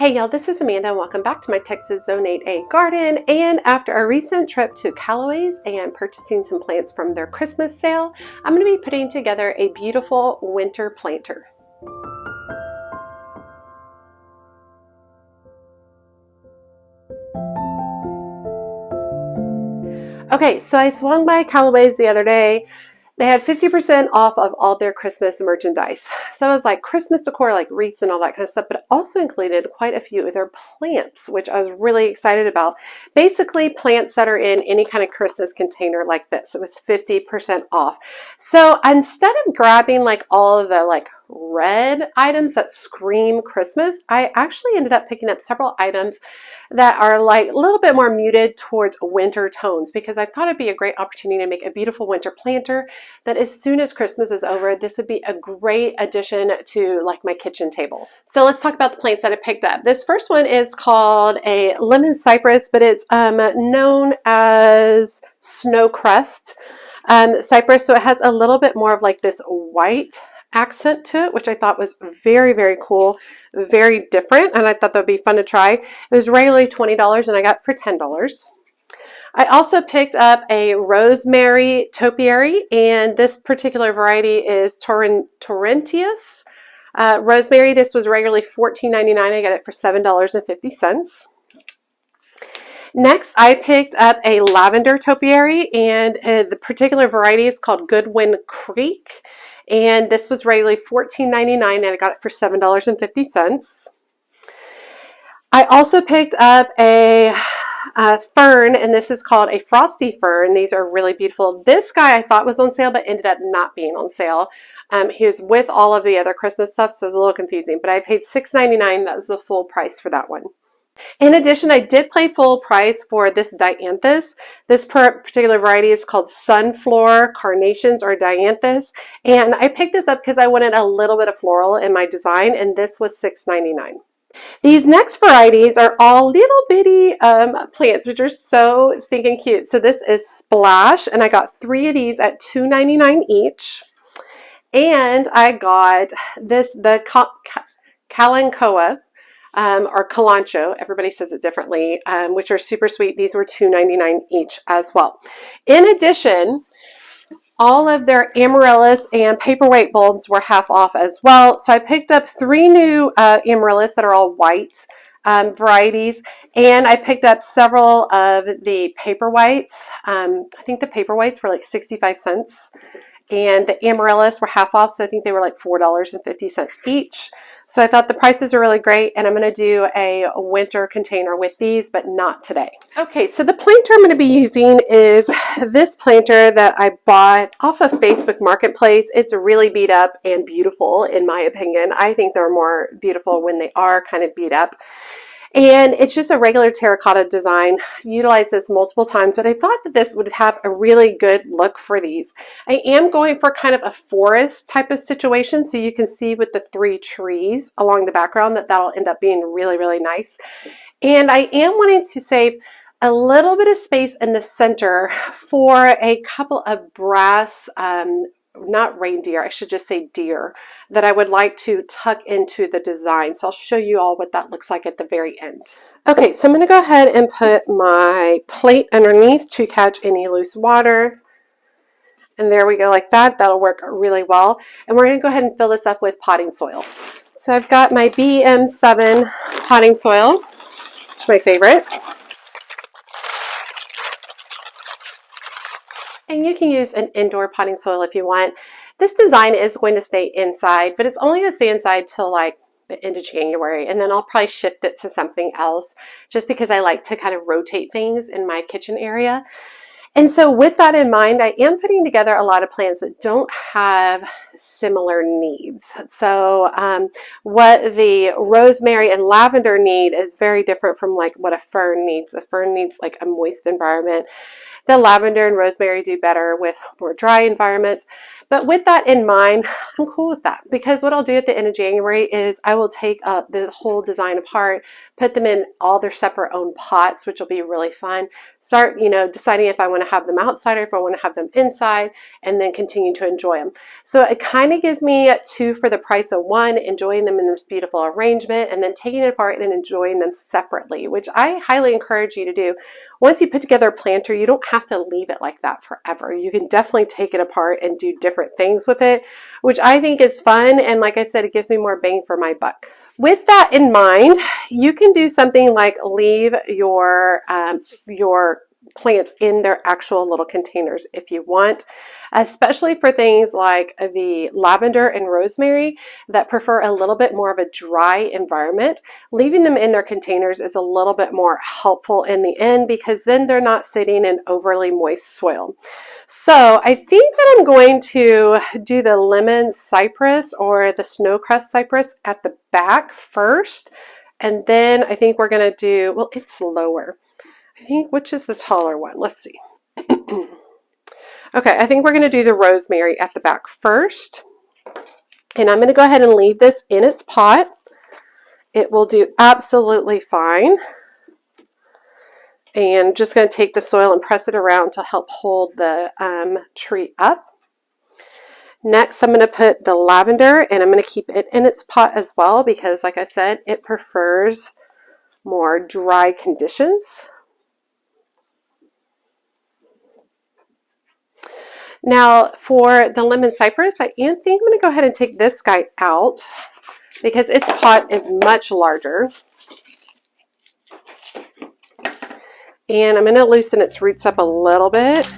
Hey y'all, this is Amanda and welcome back to my Texas Zone 8A garden. And after a recent trip to Callaway's and purchasing some plants from their Christmas sale, I'm going to be putting together a beautiful winter planter. Okay, so I swung by Callaway's the other day. They had 50% off of all their Christmas merchandise. So it was like Christmas decor, like wreaths and all that kind of stuff, but it also included quite a few of their plants, which I was really excited about. Basically, plants that are in any kind of Christmas container like this. It was 50% off. So instead of grabbing like all of the red items that scream Christmas, I actually ended up picking up several items that are like a little bit more muted towards winter tones because I thought it'd be a great opportunity to make a beautiful winter planter that as soon as Christmas is over, this would be a great addition to like my kitchen table. So let's talk about the plants that I picked up. This first one is called a lemon cypress, but it's known as snow crest cypress. So it has a little bit more of like this white accent to it, which I thought was very, very cool, very different, and I thought that would be fun to try. It was regularly $20 and I got it for $10. I also picked up a rosemary topiary, and this particular variety is Torrentius rosemary. This was regularly $14.99. I got it for $7.50. Next, I picked up a lavender topiary, and the particular variety is called Goodwin Creek. And this was regularly $14.99 and I got it for $7.50. I also picked up a fern, and this is called a frosty fern. These are really beautiful. This guy I thought was on sale but ended up not being on sale. He was with all of the other Christmas stuff, so it was a little confusing, but I paid $6.99. That was the full price for that one. In addition, I did pay full price for this dianthus. This particular variety is called Sunflower Carnations or Dianthus, and I picked this up because I wanted a little bit of floral in my design, and this was $6.99. These next varieties are all little bitty plants, which are so stinking cute. So this is Splash, and I got 3 of these at $2.99 each. And I got the Kalanchoe. Or Calancho, everybody says it differently, which are super sweet. These were $2.99 each as well. In addition, all of their amaryllis and paperweight bulbs were half off as well. So I picked up 3 new amaryllis that are all white varieties, and I picked up several of the paperwhites. I think the paperwhites were like 65 cents. And the amaryllis were half off, so I think they were like $4.50 each. So I thought the prices are really great, and I'm going to do a winter container with these, but not today. Okay, so the planter I'm going to be using is this planter that I bought off of Facebook Marketplace. It's really beat up and beautiful, in my opinion. I think they're more beautiful when they are kind of beat up. And it's just a regular terracotta design. Utilized this multiple times, but I thought that this would have a really good look for these. I am going for kind of a forest type of situation, so you can see with the 3 trees along the background that'll end up being really, really nice. And I am wanting to save a little bit of space in the center for a couple of brass not reindeer, I should just say deer, that I would like to tuck into the design. So I'll show you all what that looks like at the very end. Okay, so I'm going to go ahead and put my plate underneath to catch any loose water. And there we go, like that. That'll work really well. And we're going to go ahead and fill this up with potting soil. So I've got my BM7 potting soil, which is my favorite. And you can use an indoor potting soil if you want. This design is going to stay inside, but it's only going to stay inside till like the end of January, and then I'll probably shift it to something else just because I like to kind of rotate things in my kitchen area. And so with that in mind, I am putting together a lot of plants that don't have similar needs. So what the rosemary and lavender need is very different from like what a fern needs. A fern needs like a moist environment. The lavender and rosemary do better with more dry environments. But with that in mind, I'm cool with that, because what I'll do at the end of January is I will take the whole design apart, put them in all their separate own pots, which will be really fun. Start, deciding if I want to have them outside or if I want to have them inside, and then continue to enjoy them. So it kind of gives me two for the price of one, enjoying them in this beautiful arrangement, and then taking it apart and enjoying them separately, which I highly encourage you to do. Once you put together a planter, you don't have to leave it like that forever. You can definitely take it apart and do different things with it, which I think is fun. And like I said, it gives me more bang for my buck. With that in mind, you can do something like leave your plants in their actual little containers if you want, especially for things like the lavender and rosemary that prefer a little bit more of a dry environment. Leaving them in their containers is a little bit more helpful in the end, because then they're not sitting in overly moist soil. So I think that I'm going to do the lemon cypress or the snowcrest cypress at the back first, and then I think we're going to do, well, it's lower. I think, which is the taller one? Let's see. Okay, I think we're going to do the rosemary at the back first. And I'm going to go ahead and leave this in its pot. It will do absolutely fine. And just going to take the soil and press it around to help hold the tree up. Next, I'm going to put the lavender, and I'm going to keep it in its pot as well, because like I said, it prefers more dry conditions. Now for the lemon cypress, I think I'm going to go ahead and take this guy out because its pot is much larger. And I'm going to loosen its roots up a little bit.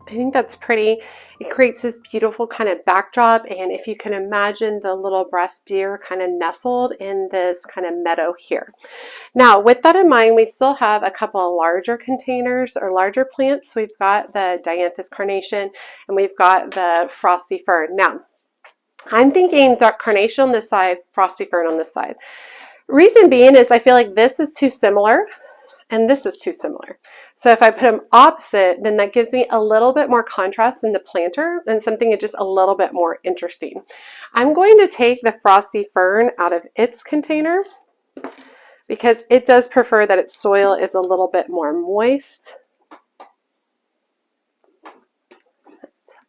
I think that's pretty. It creates this beautiful kind of backdrop, and if you can imagine the little breast deer kind of nestled in this kind of meadow here. Now with that in mind, we still have a couple of larger containers or larger plants. We've got the dianthus carnation and we've got the frosty fern. Now I'm thinking dark carnation on this side, frosty fern on this side. Reason being is I feel like this is too similar and this is too similar. So if I put them opposite, then that gives me a little bit more contrast in the planter and something just a little bit more interesting. I'm going to take the frosty fern out of its container because it does prefer that its soil is a little bit more moist. Tuck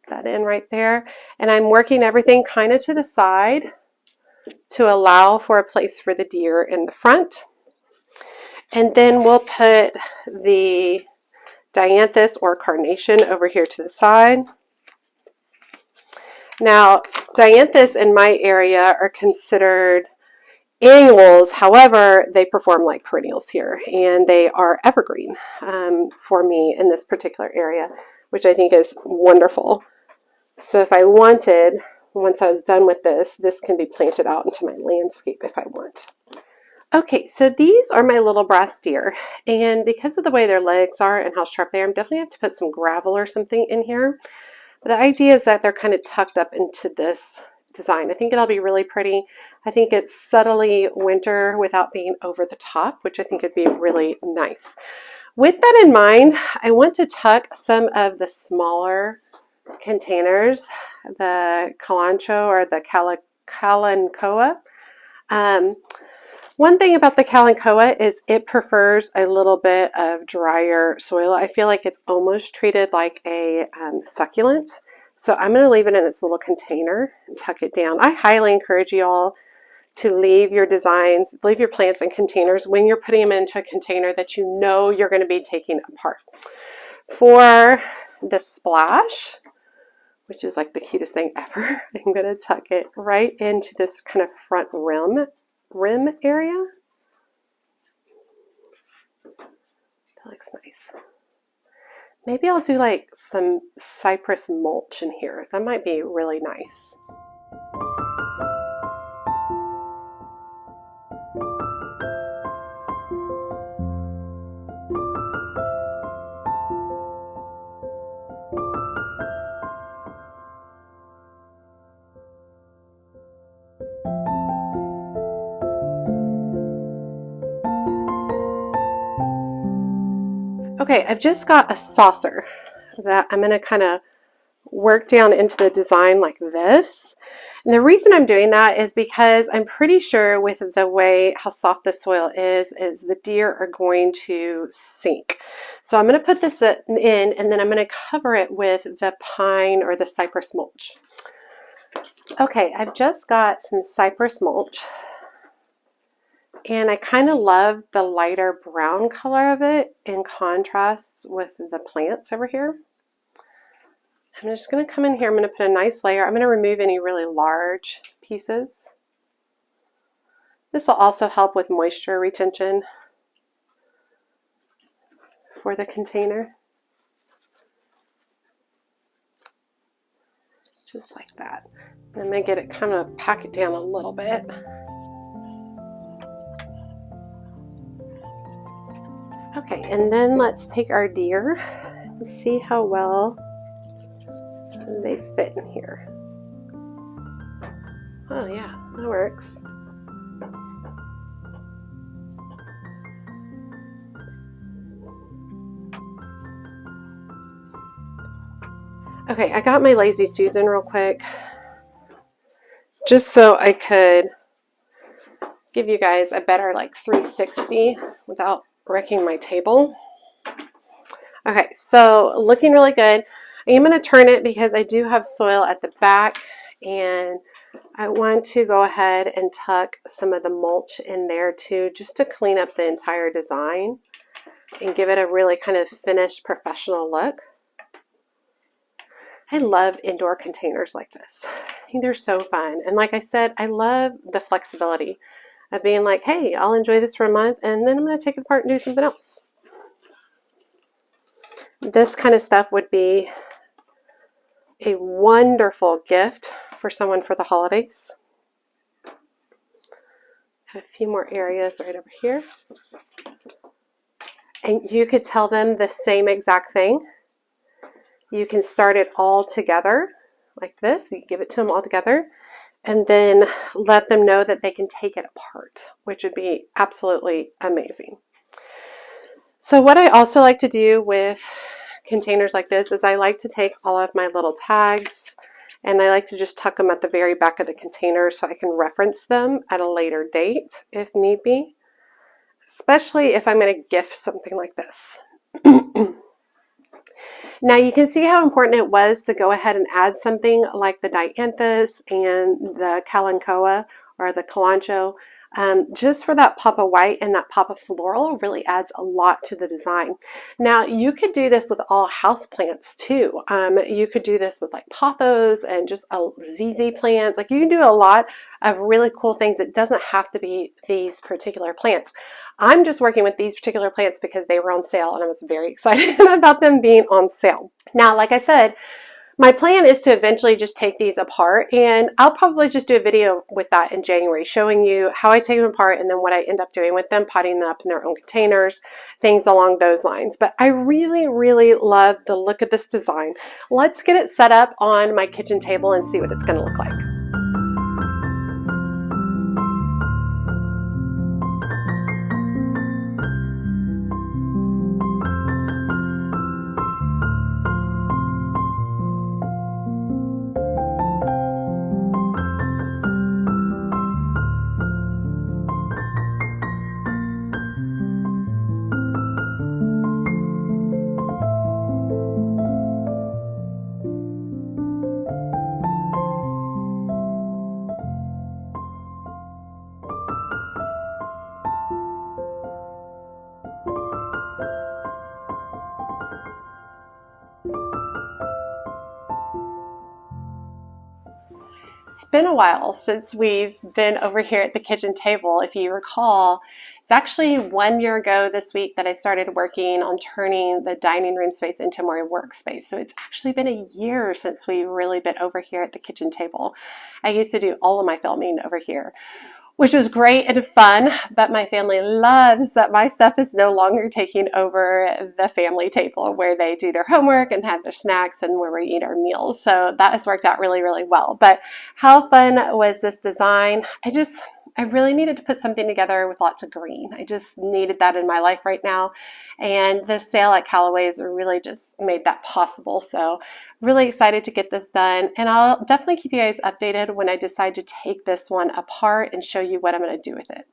that in right there. And I'm working everything kind of to the side to allow for a place for the deer in the front. And then we'll put the dianthus or carnation over here to the side. Now, dianthus in my area are considered annuals. However, they perform like perennials here, and they are evergreen for me in this particular area, which I think is wonderful. So if I wanted, once I was done with this, this can be planted out into my landscape if I want. Okay, so these are my little brass deer, and because of the way their legs are and how sharp they are, I'm definitely have to put some gravel or something in here. But the idea is that they're kind of tucked up into this design. I think it'll be really pretty. I think it's subtly winter without being over the top, which I think would be really nice. With that in mind, I want to tuck some of the smaller containers, the Kalanchoe or the Kalanchoe. One thing about the Kalanchoe is it prefers a little bit of drier soil. I feel like it's almost treated like a succulent. So I'm going to leave it in its little container and tuck it down. I highly encourage you all to leave your designs, leave your plants in containers when you're putting them into a container that you know you're going to be taking apart. For the splash, which is like the cutest thing ever, I'm going to tuck it right into this kind of front rim area. That looks nice. Maybe I'll do like some cypress mulch in here. That might be really nice. Okay, I've just got a saucer that I'm going to kind of work down into the design like this. And the reason I'm doing that is because I'm pretty sure with the way how soft the soil is the deer are going to sink. So I'm going to put this in and then I'm going to cover it with the pine or the cypress mulch. Okay, I've just got some cypress mulch. And I kind of love the lighter brown color of it in contrast with the plants over here. I'm just going to come in here, I'm going to put a nice layer. I'm going to remove any really large pieces. This will also help with moisture retention for the container. Just like that. And I'm going to get it kind of pack it down a little bit. Okay, and then let's take our deer and see how well they fit in here. Oh yeah, that works. Okay, I got my Lazy Susan real quick, just so I could give you guys a better like 360 without wrecking my table. Okay, so looking really good. I am going to turn it because I do have soil at the back and I want to go ahead and tuck some of the mulch in there too, just to clean up the entire design and give it a really kind of finished professional look. I love indoor containers like this. I think they're so fun. And like I said, I love the flexibility of being like, hey, I'll enjoy this for a month and then I'm going to take it apart and do something else. This kind of stuff would be a wonderful gift for someone for the holidays. Got a few more areas right over here. And you could tell them the same exact thing. You can start it all together like this. You give it to them all together and then let them know that they can take it apart, which would be absolutely amazing. So what I also like to do with containers like this is I like to take all of my little tags and I like to just tuck them at the very back of the container so I can reference them at a later date if need be, especially if I'm going to gift something like this. Now you can see how important it was to go ahead and add something like the dianthus and the kalanchoe or the kalanchoe. Just for that pop of white and that pop of floral really adds a lot to the design. Now you could do this with all house plants too. You could do this with like pothos and just ZZ plants. Like you can do a lot of really cool things. It doesn't have to be these particular plants. I'm just working with these particular plants because they were on sale and I was very excited about them being on sale. Now, like I said, my plan is to eventually just take these apart and I'll probably just do a video with that in January showing you how I take them apart and then what I end up doing with them, potting them up in their own containers, things along those lines. But I really, really love the look of this design. Let's get it set up on my kitchen table and see what it's going to look like. It's been a while since we've been over here at the kitchen table. If you recall, it's actually 1 year ago this week that I started working on turning the dining room space into more workspace. So it's actually been a year since we've really been over here at the kitchen table. I used to do all of my filming over here, which was great and fun, but my family loves that my stuff is no longer taking over the family table where they do their homework and have their snacks and where we eat our meals. So that has worked out really, really well. But how fun was this design? I really needed to put something together with lots of green. I just needed that in my life right now. And this sale at Callaway's really just made that possible. So really excited to get this done. And I'll definitely keep you guys updated when I decide to take this one apart and show you what I'm going to do with it.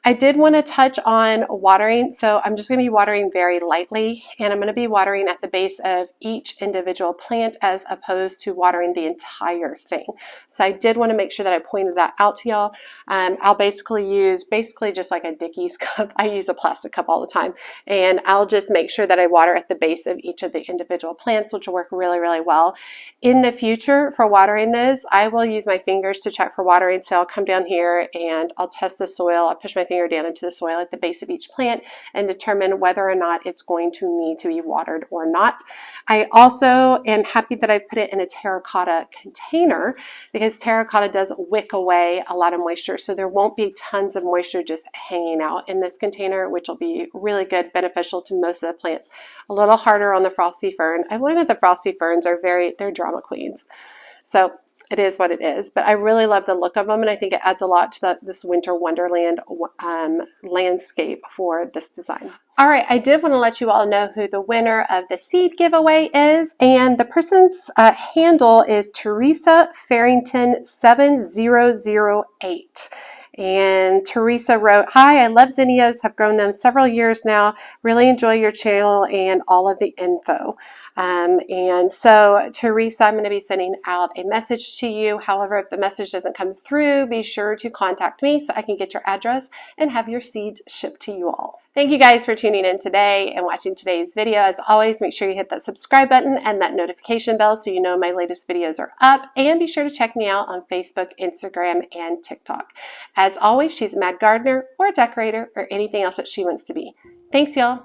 I did want to touch on watering, so I'm just going to be watering very lightly, and I'm going to be watering at the base of each individual plant as opposed to watering the entire thing. So I did want to make sure that I pointed that out to y'all. I'll basically use just like a Dickies cup. I use a plastic cup all the time, and I'll just make sure that I water at the base of each of the individual plants, which will work really, really well. In the future, for watering this, I will use my fingers to check for watering, so I'll come down here and I'll test the soil. I'll push my finger down into the soil at the base of each plant and determine whether or not it's going to need to be watered or not. I also am happy that I've put it in a terracotta container because terracotta does wick away a lot of moisture, so there won't be tons of moisture just hanging out in this container, which will be really good, beneficial to most of the plants. A little harder on the frosty fern. I've learned that the frosty ferns are they're drama queens. So it is what it is, but I really love the look of them, and I think it adds a lot to this winter wonderland landscape for this design. All right, I did want to let you all know who the winner of the seed giveaway is, and the person's handle is Teresa Farrington 7008. And Teresa wrote, "Hi, I love zinnias, have grown them several years now. Really enjoy your channel and all of the info." And so, Teresa, I'm going to be sending out a message to you. However, if the message doesn't come through, be sure to contact me so I can get your address and have your seeds shipped to you all. Thank you guys for tuning in today and watching today's video. As always, make sure you hit that subscribe button and that notification bell so you know my latest videos are up. And be sure to check me out on Facebook, Instagram, and TikTok. As always, she's a mad gardener or a decorator or anything else that she wants to be. Thanks, y'all.